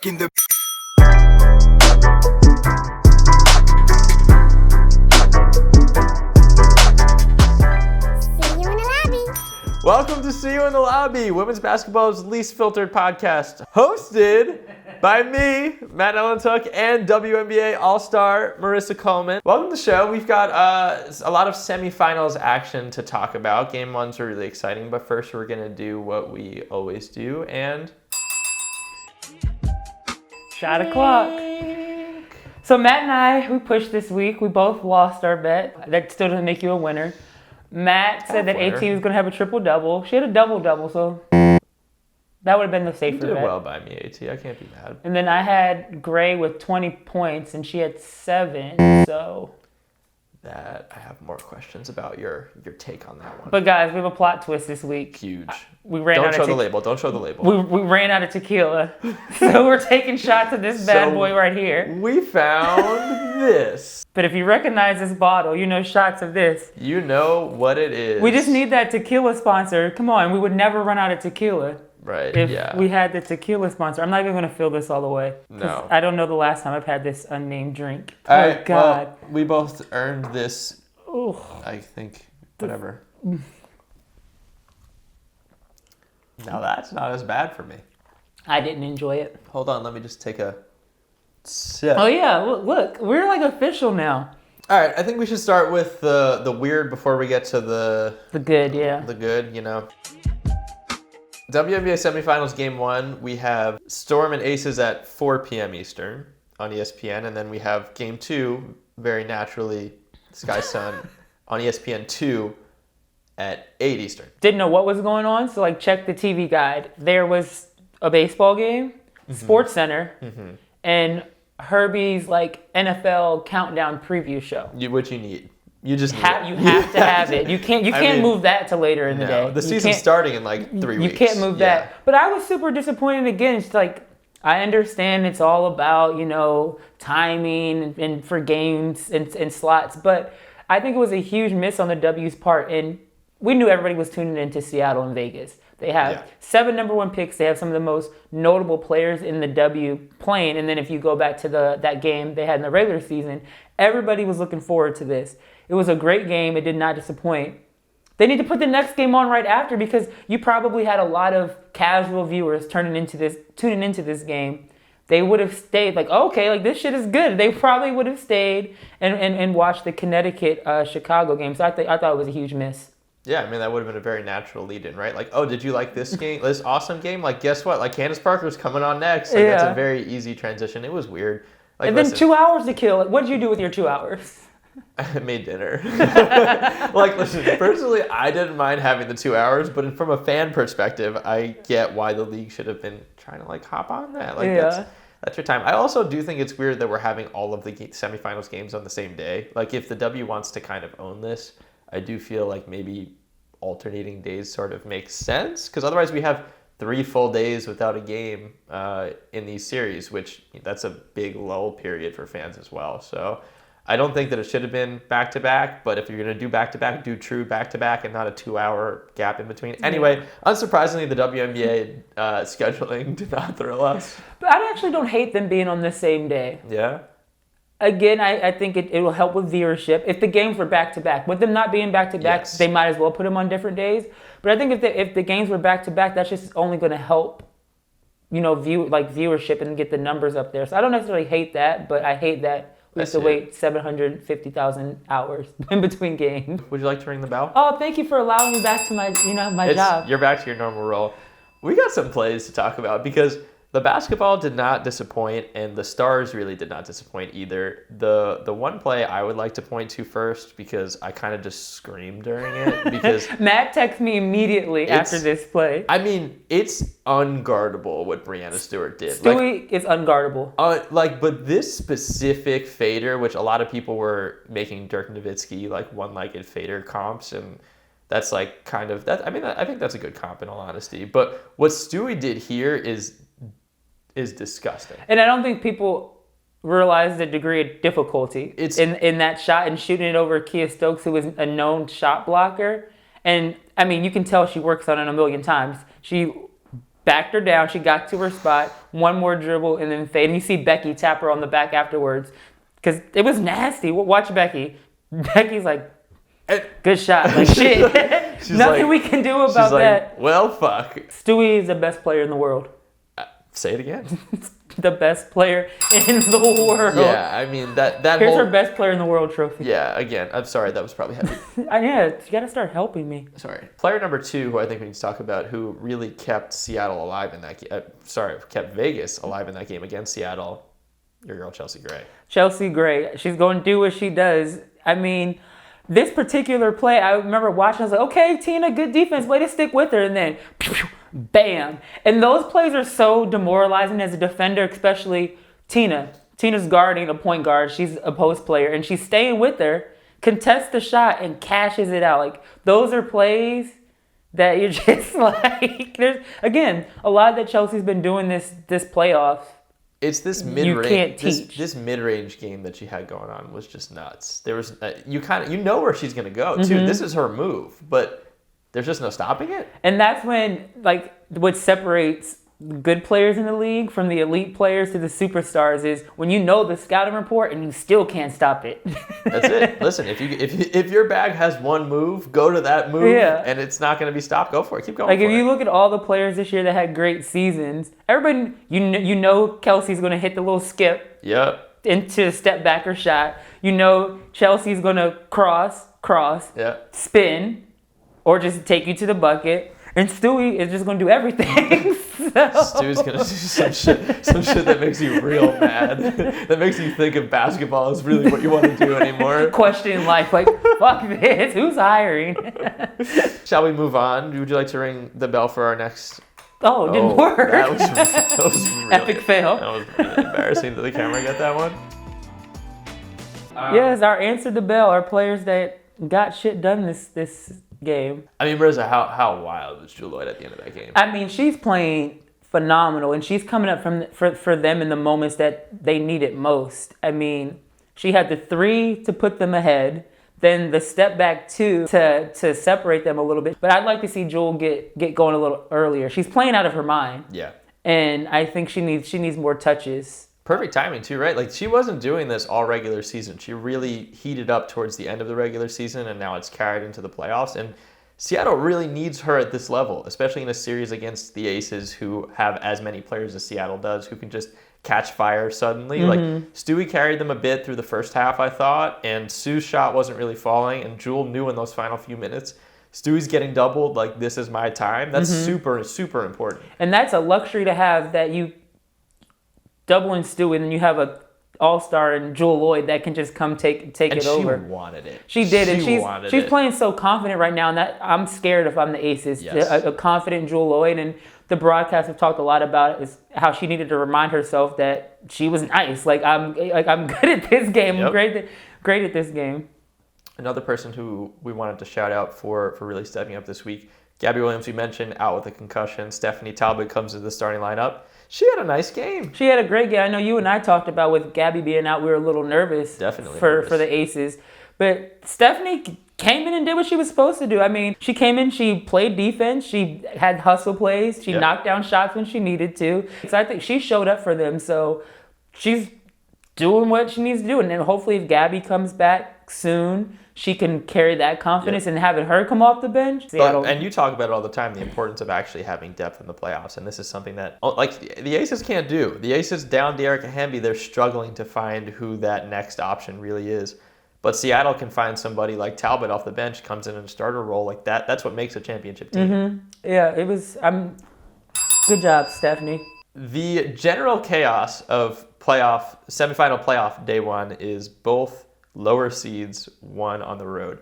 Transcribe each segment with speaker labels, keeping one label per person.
Speaker 1: in the
Speaker 2: Welcome to See You in the Lobby, women's basketball's least filtered podcast, hosted by me, Matt Ellentuck, and WNBA All-Star Marissa Coleman. Welcome to the show. We've got a lot of semifinals action to talk about. Game ones are really exciting, but first we're going to do what we always do, and...
Speaker 3: Shot o'clock. So Matt and I, we pushed this week. We both lost our bet. That still doesn't make you a winner. Matt said that AT was going to have a triple-double. She had a double-double, so that would have been the safer bet.
Speaker 2: You did well by me, AT. I can't be mad.
Speaker 3: And then I had Gray with 20 points, and she had 7, so...
Speaker 2: That I have more questions about your take on that one.
Speaker 3: But guys, we have a plot twist this week.
Speaker 2: Huge.
Speaker 3: We ran
Speaker 2: Don't
Speaker 3: out
Speaker 2: show
Speaker 3: of
Speaker 2: the label. Don't show the label.
Speaker 3: We ran out of tequila, so we're taking shots of this bad boy right here.
Speaker 2: We found this.
Speaker 3: But if you recognize this bottle, you know shots of this.
Speaker 2: You know what it is.
Speaker 3: We just need that tequila sponsor. Come on, we would never run out of tequila.
Speaker 2: Right,
Speaker 3: if we had the tequila sponsor. I'm not even going to fill this all the way.
Speaker 2: No.
Speaker 3: I don't know the last time I've had this unnamed drink.
Speaker 2: All
Speaker 3: oh,
Speaker 2: right,
Speaker 3: God.
Speaker 2: Well, we both earned this,
Speaker 3: Ooh.
Speaker 2: I think, whatever. Now that's not as bad for me.
Speaker 3: I didn't enjoy it.
Speaker 2: Hold on, let me just take a sip.
Speaker 3: Oh, yeah, look, we're like official now.
Speaker 2: All right, I think we should start with the weird before we get to the
Speaker 3: good, yeah.
Speaker 2: The good, you know. WNBA Semifinals Game 1, we have Storm and Aces at 4 p.m. Eastern on ESPN, and then we have Game 2, very naturally, Sky Sun, on ESPN 2 at 8 Eastern.
Speaker 3: Didn't know what was going on, so check the TV guide. There was a baseball game, Sports Center, and Herbie's NFL countdown preview show.
Speaker 2: What you need. You just
Speaker 3: you have to have it. You can't move that to later in the day.
Speaker 2: The season's starting in 3 weeks.
Speaker 3: You can't move that. But I was super disappointed again. It's I understand it's all about, timing and for games and slots, but I think it was a huge miss on the W's part. And we knew everybody was tuning into Seattle and Vegas. They have 7 number 1 picks. They have some of the most notable players in the W playing. And then if you go back to that game they had in the regular season, everybody was looking forward to this. It was a great game. It did not disappoint. They need to put the next game on right after because you probably had a lot of casual viewers tuning into this game. They would have stayed this shit is good. They probably would have stayed and watched the Connecticut Chicago game. So I thought it was a huge miss.
Speaker 2: Yeah, I mean, that would have been a very natural lead-in, right? Did you like this game, this awesome game? Guess what? Candace Parker's coming on next. That's a very easy transition. It was weird.
Speaker 3: And then 2 hours to kill. What did you do with your 2 hours?
Speaker 2: I made dinner. Listen, personally, I didn't mind having the 2 hours, but from a fan perspective, I get why the league should have been trying to hop on that. That's your time. I also do think it's weird that we're having all of the semifinals games on the same day. If the W wants to kind of own this, I do feel maybe alternating days sort of makes sense, because otherwise we have 3 full days without a game in these series, which that's a big lull period for fans as well. So I don't think that it should have been back-to-back, but if you're going to do back-to-back, do true back-to-back and not a 2-hour gap in between. Anyway, unsurprisingly, the WNBA scheduling did not thrill us.
Speaker 3: But I actually don't hate them being on the same day.
Speaker 2: Yeah?
Speaker 3: Again, I think it will help with viewership. If the games were back-to-back, with them not being back-to-back, they might as well put them on different days. But I think if the games were back-to-back, that's just only going to help, viewership and get the numbers up there. So I don't necessarily hate that, but I hate that we have to wait 750,000 hours in between games.
Speaker 2: Would you like to ring the bell?
Speaker 3: Oh, thank you for allowing me back to my job.
Speaker 2: You're back to your normal role. We got some plays to talk about because the basketball did not disappoint, and the Stars really did not disappoint either. The one play I would like to point to first, because I kind of just screamed during it, because
Speaker 3: Matt texted me immediately after this play.
Speaker 2: I mean, it's unguardable what Brianna Stewart did.
Speaker 3: Stewie is unguardable.
Speaker 2: But this specific fader, which a lot of people were making Dirk Nowitzki one-legged fader comps, and that's kind of that. I mean, I think that's a good comp in all honesty. But what Stewie did here is disgusting.
Speaker 3: And I don't think people realize the degree of difficulty in that shot and shooting it over Kia Stokes, who was a known shot blocker. And I mean, you can tell she works on it a million times. She backed her down. She got to her spot, one more dribble, and then fade. And you see Becky tap her on the back afterwards because it was nasty. Watch Becky. Becky's like, good shot. Like, shit. Nothing we can do about that.
Speaker 2: Well, fuck.
Speaker 3: Stewie is the best player in the world.
Speaker 2: Say it again.
Speaker 3: The best player in the world.
Speaker 2: Yeah, I mean, that
Speaker 3: Here's her best player in the world trophy.
Speaker 2: Yeah, again, I'm sorry, that was probably heavy.
Speaker 3: Yeah, you got to start helping me.
Speaker 2: Sorry. Player number 2, who I think we need to talk about, who really kept Seattle alive in that game. Kept Vegas alive in that game against Seattle. Your girl, Chelsea Gray. Chelsea
Speaker 3: Gray. She's going to do what she does. I mean, this particular play, I remember watching, I was like, okay, Tina, good defense, way to stick with her. And then, bam. And those plays are so demoralizing as a defender, especially Tina. Tina's guarding a point guard. She's a post player, and she's staying with her, contests the shot, and cashes it out. Like, those are plays that you're just like, there's, again, a lot that Chelsea's been doing this playoff.
Speaker 2: It's this mid-range. This mid-range game that she had going on was just nuts. There was you know where she's gonna go too. Mm-hmm. This is her move, but there's just no stopping it.
Speaker 3: And that's when, like, what separates good players in the league from the elite players to the superstars is when you know the scouting report and you still can't stop it.
Speaker 2: That's it. Listen, if your bag has one move, go to that move, and it's not going to be stopped. Go for it. Keep going.
Speaker 3: Like, if you look at all the players this year that had great seasons, everybody, you know Kelsey's going to hit the little skip.
Speaker 2: Yep.
Speaker 3: Into a step backer shot. You know Chelsea's going to cross, spin, or just take you to the bucket. And Stewie is just going to do everything.
Speaker 2: Stewie's going to do some shit that makes you real mad. That makes you think if basketball is really what you want to do anymore.
Speaker 3: Question life, like, fuck this, who's hiring?
Speaker 2: Shall we move on? Would you like to ring the bell for our next...
Speaker 3: Oh, it didn't work.
Speaker 2: That was really...
Speaker 3: Epic fail.
Speaker 2: That was really embarrassing. Did the camera get that one?
Speaker 3: Yes, our answer the bell, our players that got shit done this game.
Speaker 2: I mean, Marissa, how wild was Jewell at the end of that game?
Speaker 3: I mean, she's playing phenomenal, and she's coming up for them in the moments that they need it most. I mean, she had the 3 to put them ahead, then the step back 2 to separate them a little bit. But I'd like to see Jewell get going a little earlier. She's playing out of her mind.
Speaker 2: Yeah.
Speaker 3: And I think she needs more touches.
Speaker 2: Perfect timing too, right? Like, she wasn't doing this all regular season. She really heated up towards the end of the regular season, and now it's carried into the playoffs. And Seattle really needs her at this level, especially in a series against the Aces, who have as many players as Seattle does, who can just catch fire suddenly. Mm-hmm. Like, Stewie carried them a bit through the first half, I thought, and Sue's shot wasn't really falling, and Jewell knew in those final few minutes, Stewie's getting doubled, like, this is my time. That's super, super important.
Speaker 3: And that's a luxury to have, that you doubling Stewie, and then you have a all-star and Jewell Loyd that can just come take it over.
Speaker 2: And she wanted it.
Speaker 3: She did, and she's playing so confident right now, and that I'm scared if I'm the Aces.
Speaker 2: Yes.
Speaker 3: A confident Jewell Loyd, and the broadcast have talked a lot about it, is how she needed to remind herself that she was nice. I'm good at this game. Yep. I'm great at this game.
Speaker 2: Another person who we wanted to shout out for really stepping up this week, Gabby Williams, we mentioned, out with a concussion. Stephanie Talbot comes into the starting lineup. She had a nice game.
Speaker 3: She had a great game. I know you and I talked about with Gabby being out, we were a little nervous.
Speaker 2: Definitely
Speaker 3: for the Aces. But Stephanie came in and did what she was supposed to do. I mean, she came in, she played defense, she had hustle plays, she knocked down shots when she needed to. So I think she showed up for them. So she's doing what she needs to do. And then hopefully if Gabby comes back soon, she can carry that confidence and having her come off the bench.
Speaker 2: And you talk about it all the time, the importance of actually having depth in the playoffs. And this is something that, like, the Aces can't do. The Aces down Dearica Hamby, they're struggling to find who that next option really is. But Seattle can find somebody like Talbot off the bench, comes in a starter role like that. That's what makes a championship team.
Speaker 3: Mm-hmm. Yeah, it was. Good job, Stephanie.
Speaker 2: The general chaos of semifinal playoff day one is both lower seeds won on the road.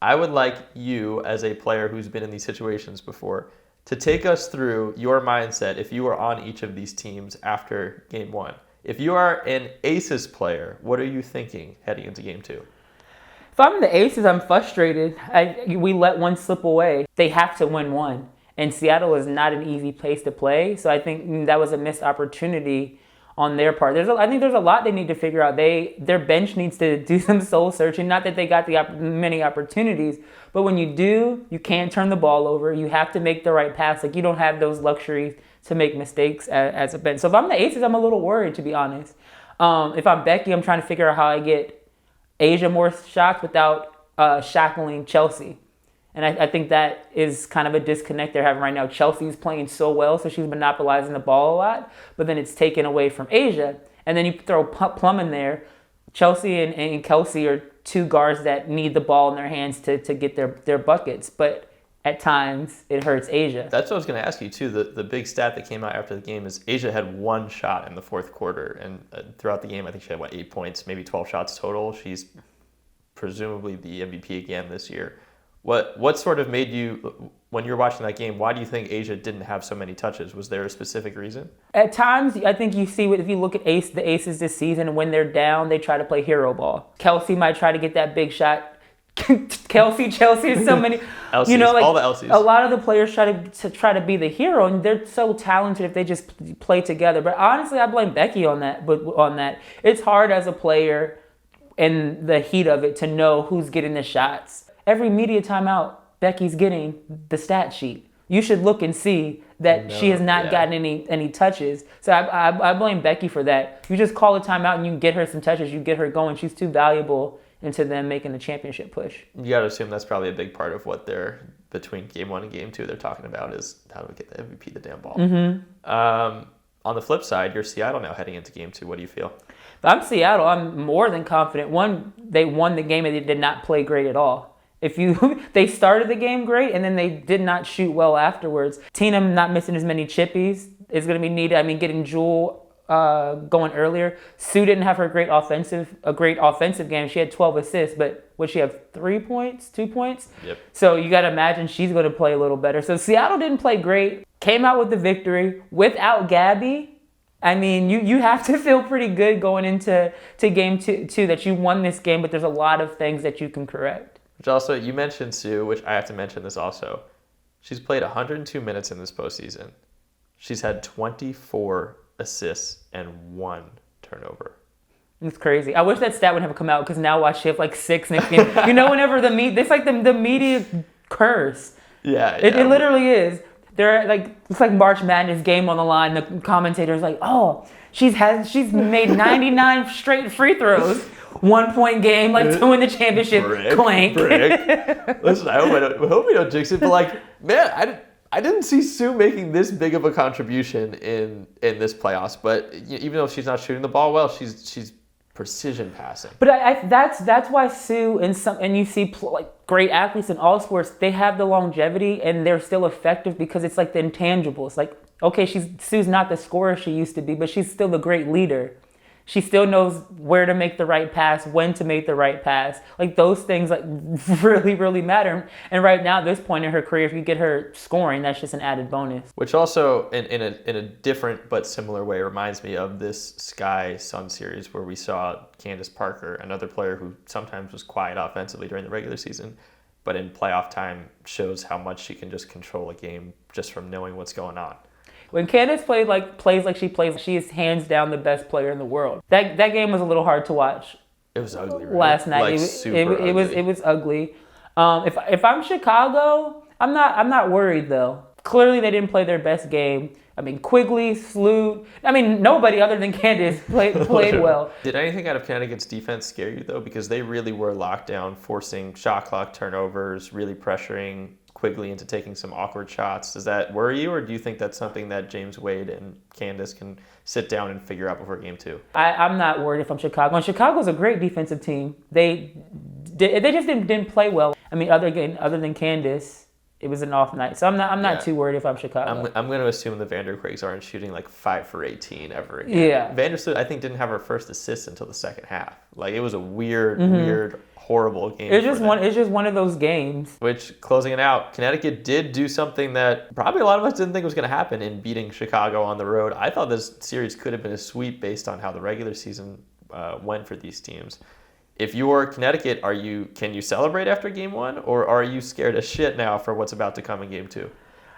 Speaker 2: I would like you, as a player who's been in these situations before, to take us through your mindset if you were on each of these teams after game one. If you are an Aces player, what are you thinking heading into game two?
Speaker 3: If I'm the Aces, I'm frustrated. We let one slip away. They have to win one. And Seattle is not an easy place to play. So I think that was a missed opportunity on their part. I think there's a lot they need to figure out. Their bench needs to do some soul searching. Not that they got many opportunities, but when you do, you can't turn the ball over. You have to make the right pass. Like, you don't have those luxuries to make mistakes as a bench. So if I'm the Aces, I'm a little worried, to be honest. If I'm Becky, I'm trying to figure out how I get Asia more shots without shackling Chelsea. And I think that is kind of a disconnect they're having right now. Chelsea's playing so well, so she's monopolizing the ball a lot, but then it's taken away from Asia. And then you throw Plum in there. Chelsea and Kelsey are two guards that need the ball in their hands to get their buckets. But at times, it hurts Asia.
Speaker 2: That's what I was going to ask you, too. The big stat that came out after the game is Asia had one shot in the fourth quarter. And throughout the game, I think she had, 8 points, maybe 12 shots total. She's presumably the MVP again this year. What sort of made you, when you were watching that game, why do you think Asia didn't have so many touches? Was there a specific reason?
Speaker 3: At times, I think you see, if you look at the Aces this season, when they're down, they try to play hero ball. Kelsey might try to get that big shot. Chelsea is so many.
Speaker 2: LCs, all the LCs.
Speaker 3: A lot of the players try to be the hero, and they're so talented if they just play together. But honestly, I blame Becky on that. It's hard as a player in the heat of it to know who's getting the shots. Every media timeout, Becky's getting the stat sheet. You should look and see that she has not gotten any touches. So I blame Becky for that. You just call a timeout and you get her some touches. You get her going. She's too valuable into them making the championship push.
Speaker 2: You got to assume that's probably a big part of what they're, between game 1 and game 2, they're talking about is how do we get the MVP the damn ball.
Speaker 3: Mm-hmm.
Speaker 2: On the flip side, you're Seattle now heading into game 2. What do you feel?
Speaker 3: If I'm Seattle, I'm more than confident. One, they won the game and they did not play great at all. They started the game great and then they did not shoot well afterwards. Tina not missing as many chippies is going to be needed. I mean, getting Jewell going earlier. Sue didn't have a great offensive game. She had 12 assists, but would she have 3 points, 2 points?
Speaker 2: Yep.
Speaker 3: So you got to imagine she's going to play a little better. So Seattle didn't play great. Came out with the victory without Gabby. I mean, you have to feel pretty good going into game two that you won this game, but there's a lot of things that you can correct.
Speaker 2: Which also, you mentioned Sue, which I have to mention this also. She's played 102 minutes in this postseason. She's had 24 assists and 1 turnover.
Speaker 3: It's crazy. I wish that stat would have come out because now watch she have 6 next game. Whenever it's like the media curse.
Speaker 2: Yeah.
Speaker 3: It literally is. They're it's like March Madness game on the line. The commentator's like, oh, she's made 99 straight free throws. 1 point game, to win the championship. Clank.
Speaker 2: Listen, I hope we don't jinx it, but man, I didn't see Sue making this big of a contribution in this playoffs. But even though she's not shooting the ball well, she's precision passing.
Speaker 3: But that's why Sue and you see great athletes in all sports, they have the longevity and they're still effective because it's the intangibles. Okay, Sue's not the scorer she used to be, but she's still a great leader. She still knows where to make the right pass, when to make the right pass. Those things really, really matter. And right now, at this point in her career, if you get her scoring, that's just an added bonus.
Speaker 2: Which also, in a different but similar way, reminds me of this Sky Sun series where we saw Candace Parker, another player who sometimes was quiet offensively during the regular season, but in playoff time shows how much she can just control a game just from knowing what's going on.
Speaker 3: When Candace plays like she plays, she is hands down the best player in the world. That game was a little hard to watch.
Speaker 2: It was ugly, right?
Speaker 3: Last night, it was ugly. If I'm Chicago, I'm not worried though. Clearly, they didn't play their best game. I mean, Quigley, Sloot. I mean, nobody other than Candace played well.
Speaker 2: Did anything out of Connecticut's defense scare you though? Because they really were locked down, forcing shot clock turnovers, really pressuring Quigley into taking some awkward shots. Does that worry you, or do you think that's something that James Wade and Candace can sit down and figure out before game 2?
Speaker 3: I'm not worried if I'm Chicago. And Chicago's a great defensive team. They just didn't play well. I mean, other than Candace, it was an off night. So I'm not too worried if I'm Chicago.
Speaker 2: I'm going to assume the Vanderkraigs aren't shooting 5 for 18 ever again.
Speaker 3: Yeah.
Speaker 2: Vandersloot, I think, didn't have her first assist until the second half. It was a weird, horrible game.
Speaker 3: It's just one of those games.
Speaker 2: Which, closing it out, Connecticut did do something that probably a lot of us didn't think was going to happen in beating Chicago on the road. I thought this series could have been a sweep based on how the regular season went for these teams. If you're Connecticut, can you celebrate after game 1, or are you scared as shit now for what's about to come in game 2?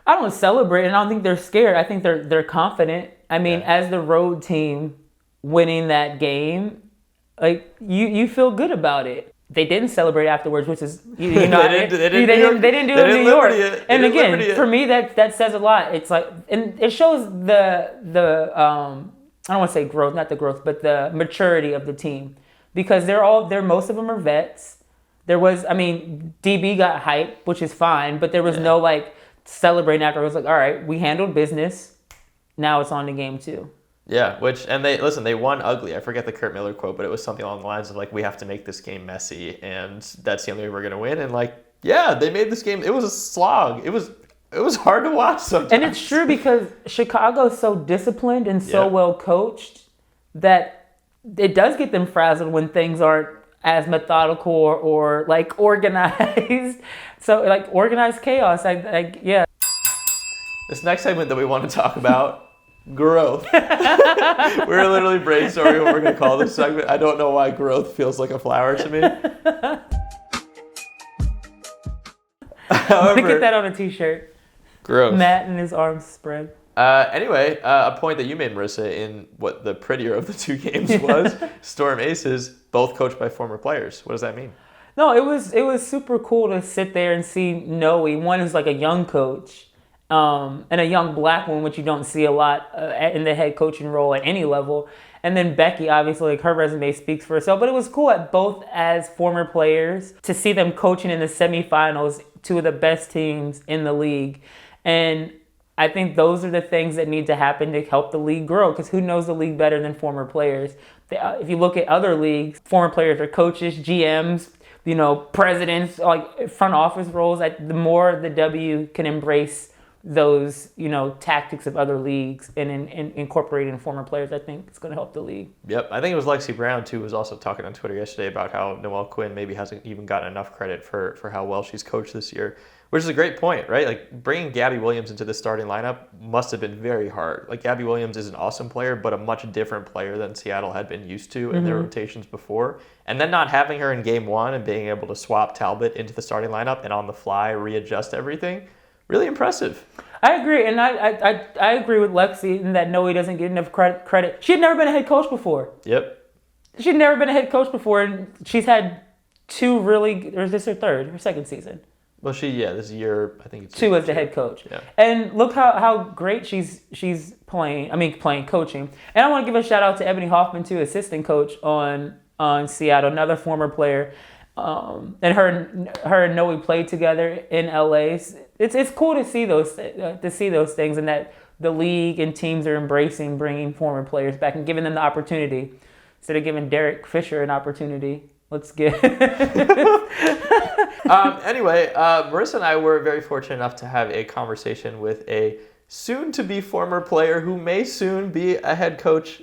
Speaker 3: I don't celebrate, and I don't think they're scared. I think they're confident. I mean, as the road team, winning that game, like you feel good about it. They didn't celebrate afterwards, which is they didn't do it in New York. And again, for me, that says a lot. It's like, and it shows the I don't want to say growth, not the growth, but the maturity of the team, because most of them are vets. There was, DB got hype, which is fine, but there was no like celebrating after. It was like, all right, we handled business. Now it's on to game 2.
Speaker 2: Yeah, they won ugly. I forget the Kurt Miller quote, but it was something along the lines of like, we have to make this game messy, and that's the only way we're gonna win. And like, yeah, they made this game. It was a slog. It was hard to watch sometimes. And
Speaker 3: it's true, because Chicago's so disciplined and so well coached that it does get them frazzled when things aren't as methodical or like organized. So like organized chaos. Yeah.
Speaker 2: This next segment that we want to talk about. Growth. We're literally brainstorming what we're going to call this segment. I don't know why growth feels like a flower to me.
Speaker 3: However, get that on a t-shirt.
Speaker 2: Growth.
Speaker 3: Matt and his arms spread.
Speaker 2: Anyway, a point that you made, Marissa, in what the prettier of the 2 games was, Storm Aces, both coached by former players. What does that mean?
Speaker 3: No, it was super cool to sit there and see Noe. One is like a young coach. And a young black one, which you don't see a lot in the head coaching role at any level. And then Becky, obviously, like her resume speaks for herself. But it was cool at both as former players to see them coaching in the semifinals, 2 of the best teams in the league. And I think those are the things that need to happen to help the league grow, because who knows the league better than former players? If you look at other leagues, former players are coaches, GMs, presidents, like front office roles. The more the W can embrace those, tactics of other leagues and incorporating former players, I think it's going to help the league.
Speaker 2: Yep. I think it was Lexi Brown, too, was also talking on Twitter yesterday about how Noelle Quinn maybe hasn't even gotten enough credit for how well she's coached this year, which is a great point, right? Like, bringing Gabby Williams into the starting lineup must have been very hard. Like, Gabby Williams is an awesome player, but a much different player than Seattle had been used to in their rotations before. And then not having her in game 1 and being able to swap Talbot into the starting lineup and on the fly readjust everything, really impressive.
Speaker 3: I agree, and I agree with Lexi in that Noe doesn't get enough credit. She had never been a head coach before.
Speaker 2: Yep.
Speaker 3: She'd never been a head coach before, and she's had 2 really, or is this her second season?
Speaker 2: Well, this year, I think it's
Speaker 3: 2 as the head coach.
Speaker 2: Yeah.
Speaker 3: And look how great she's playing, coaching. And I want to give a shout out to Ebony Hoffman, too, assistant coach on Seattle, another former player. And her and Noe played together in LA. It's cool to see those things, and that the league and teams are embracing bringing former players back and giving them the opportunity instead of giving Derek Fisher an opportunity. Let's get.
Speaker 2: Anyway, Marissa and I were very fortunate enough to have a conversation with a soon-to-be former player who may soon be a head coach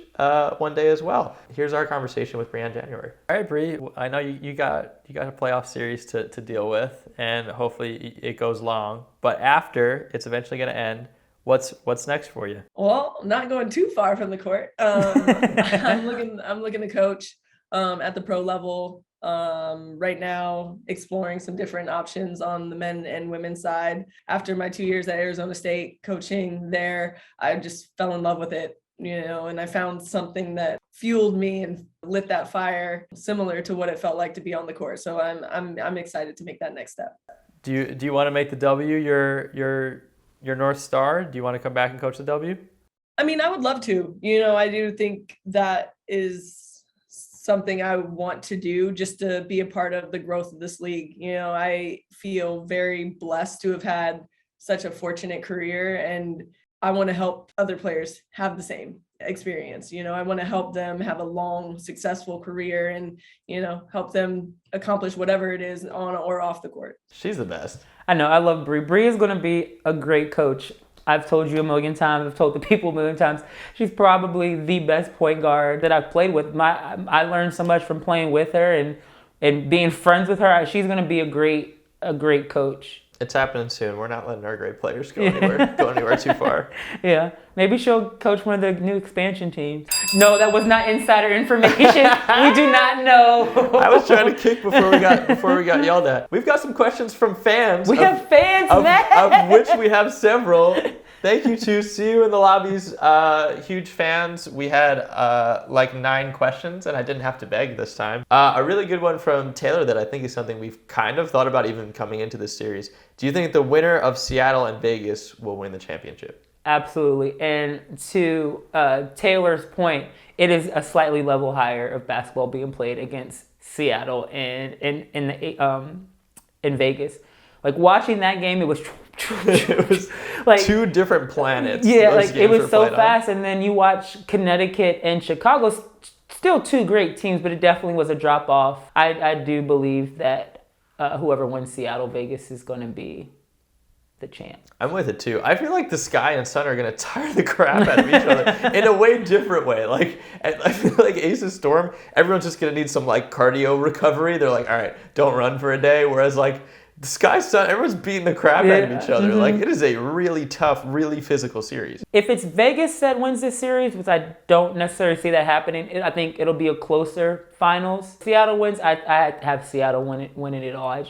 Speaker 2: one day as well. Here's our conversation with Briann January.
Speaker 1: All right, Bree, I know you got a playoff series to deal with, and hopefully it goes long. But after it's eventually going to end, what's next for you?
Speaker 4: Well, not going too far from the court. I'm looking to coach at the pro level. Right now, exploring some different options on the men and women's side. After my 2 years at Arizona State coaching there, I just fell in love with it, and I found something that fueled me and lit that fire, similar to what it felt like to be on the court. So I'm excited to make that next step.
Speaker 1: Do you want to make the W your North Star? Do you want to come back and coach the W?
Speaker 4: I would love to. I do think that is something I would want to do, just to be a part of the growth of this league. I feel very blessed to have had such a fortunate career, and I want to help other players have the same experience. I want to help them have a long, successful career and, help them accomplish whatever it is on or off the court.
Speaker 2: She's the best.
Speaker 3: I know. I love Bree. Bree is going to be a great coach. I've told you a million times. I've told the people a million times. She's probably the best point guard that I've played with. I learned so much from playing with her and being friends with her. She's going to be a great coach.
Speaker 2: It's happening soon. We're not letting our great players go anywhere too far.
Speaker 3: Yeah. Maybe she'll coach one of the new expansion teams. No, that was not insider information. We do not know.
Speaker 2: I was trying to kick before we got yelled at. We've got some questions from fans.
Speaker 3: We have fans,
Speaker 2: of which we have several. Thank you too. See you in the lobbies. Huge fans. We had like 9 questions, and I didn't have to beg this time. A really good one from Taylor that I think is something we've kind of thought about even coming into this series. Do you think the winner of Seattle and Vegas will win the championship?
Speaker 3: Absolutely. And to Taylor's point, it is a slightly level higher of basketball being played against Seattle and in Vegas. Like watching that game, it was
Speaker 2: like 2 different planets.
Speaker 3: Yeah, like it was so fast. And then you watch Connecticut and Chicago, still 2 great teams, but it definitely was a drop off. I do believe that whoever wins Seattle, Vegas is going to be the champ.
Speaker 2: I'm with it too. I feel like the Sky and Sun are going to tire the crap out of each other in a way different way. Like I feel like Aces Storm, everyone's just going to need some like cardio recovery. They're like, all right, don't run for a day. Whereas like the Sky Sun, everyone's beating the crap out of each other. Mm-hmm. Like it is a really tough, really physical series.
Speaker 3: If it's Vegas that wins this series, which I don't necessarily see that happening, I think it'll be a closer finals. Seattle wins. I have Seattle winning it all.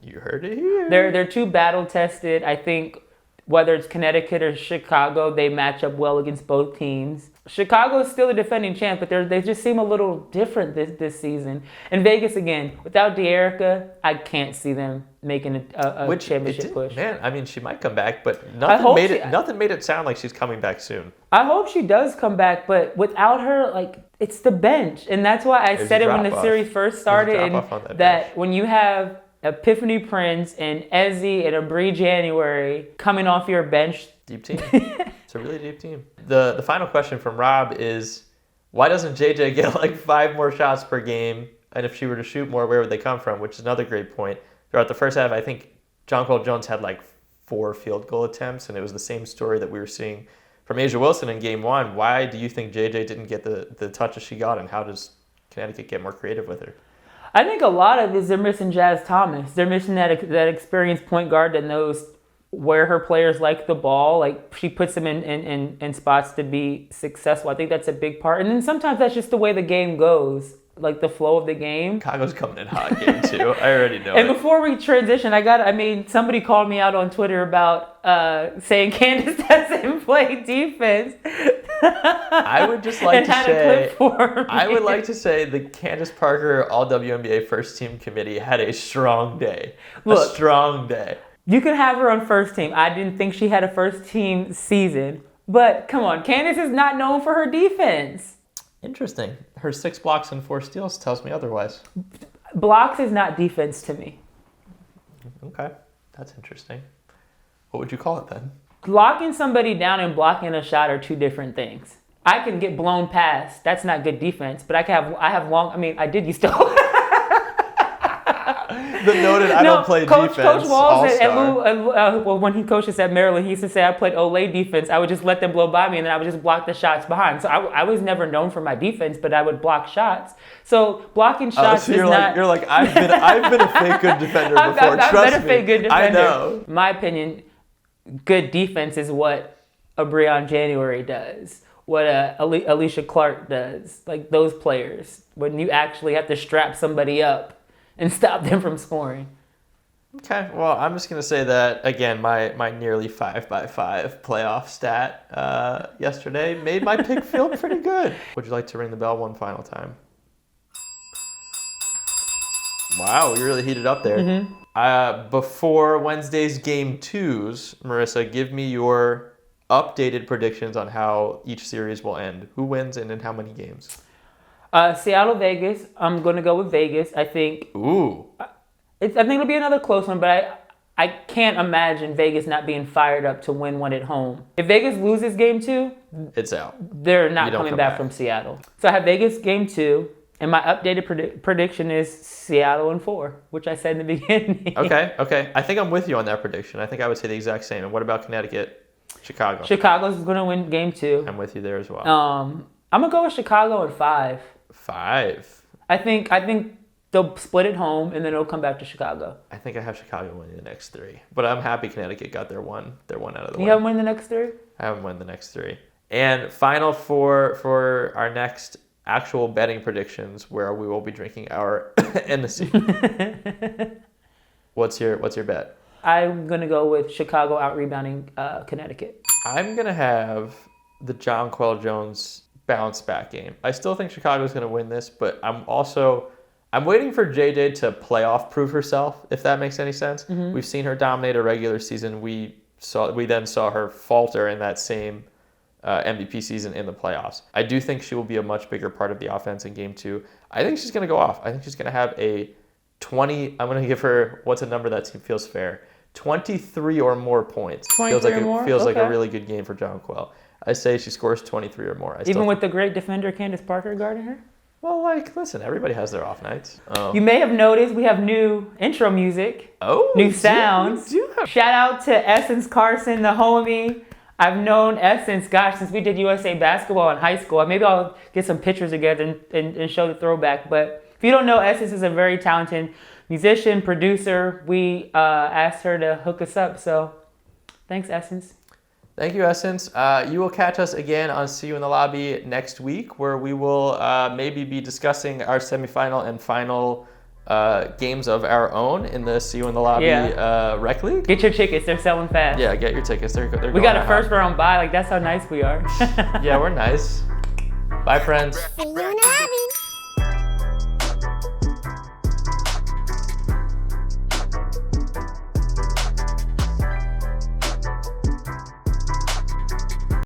Speaker 2: You heard it here.
Speaker 3: They're too battle tested. I think whether it's Connecticut or Chicago, they match up well against both teams. Chicago is still a defending champ, but they just seem a little different this season. And Vegas, again, without De'Erica, I can't see them making a championship push.
Speaker 2: Man, I mean, she might come back, but nothing made it sound like she's coming back soon.
Speaker 3: I hope she does come back, but without her, like, it's the bench. And that's why I said it when the series first started, and that when you have Epiphany Prince and Ezzy and a Briann January coming off your bench.
Speaker 2: Deep team. It's a really deep team. The final question from Rob is, why doesn't JJ get like 5 more shots per game? And if she were to shoot more, where would they come from? Which is another great point. Throughout the first half, I think Jonquel Jones had like 4 field goal attempts, and it was the same story that we were seeing from A'ja Wilson in game 1. Why do you think JJ didn't get the touches she got, and how does Connecticut get more creative with her?
Speaker 3: I think a lot of it is they're missing Jazz Thomas. They're missing that experienced point guard that knows where her players like the ball. Like, she puts them in spots to be successful. I think that's a big part. And then sometimes that's just the way the game goes, like the flow of the game.
Speaker 2: Chicago's coming in hot game 2. I already know
Speaker 3: And before we transition, somebody called me out on Twitter about saying Candace doesn't play defense.
Speaker 2: I would just like to say, I would like to say the Candace Parker All WNBA First Team Committee had a strong day. A strong day.
Speaker 3: You can have her on first team. I didn't think she had a first team season. But come on, Candace is not known for her defense.
Speaker 2: Interesting. Her 6 blocks and 4 steals tells me otherwise.
Speaker 3: Blocks is not defense to me.
Speaker 2: Okay, that's interesting. What would you call it then?
Speaker 3: Locking somebody down and blocking a shot are 2 different things. I can get blown past. That's not good defense. But I did used to.
Speaker 2: The noted I don't play defense.
Speaker 3: Coach Walls when he coaches at Maryland, he used to say I played Olay defense. I would just let them blow by me, and then I would just block the shots behind. So I was never known for my defense, but I would block shots. So blocking shots is not.
Speaker 2: You're like I've been a fake good defender before.
Speaker 3: I've been a fake good defender.
Speaker 2: I know.
Speaker 3: My opinion, good defense is what a Briann January does, what Alicia Clark does. Like those players, when you actually have to strap somebody up and stop them from scoring.
Speaker 2: Okay, well, I'm just going to say that, again, my nearly 5x5 playoff stat yesterday made my pick feel pretty good. Would you like to ring the bell one final time? Wow, we really heated up there. Mm-hmm. Before Wednesday's Game 2s, Marissa, give me your updated predictions on how each series will end. Who wins and in how many games?
Speaker 3: Seattle, Vegas. I'm going to go with Vegas. I think.
Speaker 2: Ooh.
Speaker 3: I think it'll be another close one, but I can't imagine Vegas not being fired up to win one at home. If Vegas loses Game 2,
Speaker 2: it's out.
Speaker 3: They're not coming back from Seattle. So I have Vegas Game 2, and my updated prediction is Seattle in 4, which I said in the beginning.
Speaker 2: Okay. I think I'm with you on that prediction. I think I would say the exact same. And what about Connecticut, Chicago?
Speaker 3: Chicago's going to win Game 2.
Speaker 2: I'm with you there as well.
Speaker 3: I'm going to go with Chicago in 5.
Speaker 2: 5.
Speaker 3: I think they'll split it home, and then it'll come back to Chicago.
Speaker 2: I think I have Chicago winning the next 3. But I'm happy Connecticut got their one out of the way.
Speaker 3: You haven't won the next 3?
Speaker 2: I haven't won the next 3. And final for our next actual betting predictions, where we will be drinking our Hennessy. What's your bet?
Speaker 3: I'm going to go with Chicago out-rebounding Connecticut.
Speaker 2: I'm going to have the Jonquel Jones bounce back game. I still think Chicago's going to win this, but I'm waiting for J-Day to playoff prove herself, if that makes any sense. Mm-hmm. We've seen her dominate a regular season. We then saw her falter in that same MVP season in the playoffs. I do think she will be a much bigger part of the offense in game 2. I think she's going to go off. I think she's going to have a 20. I'm going to give her, what's a number that feels fair? 23 or more points.
Speaker 3: 23 or more?
Speaker 2: Feels like a really good game for Jonquel. I say she scores 23 or more.
Speaker 3: Even with the great defender Candace Parker guarding her?
Speaker 2: Well, listen, everybody has their off nights.
Speaker 3: You may have noticed we have new intro music.
Speaker 2: Oh,
Speaker 3: new sounds. Shout out to Essence Carson, the homie. I've known Essence, since we did USA basketball in high school. Maybe I'll get some pictures together and show the throwback. But if you don't know, Essence is a very talented musician, producer. We asked her to hook us up. So thanks, Essence.
Speaker 2: Thank you, Essence. You will catch us again on See You in the Lobby next week, where we will maybe be discussing our semifinal and final games of our own in the See You in the Lobby Rec League.
Speaker 3: Get your tickets. They're selling fast.
Speaker 2: Yeah, get your tickets. They're
Speaker 3: we got a first round bye. That's how nice we are.
Speaker 2: Yeah, we're nice. Bye, friends.
Speaker 5: See you in the lobby.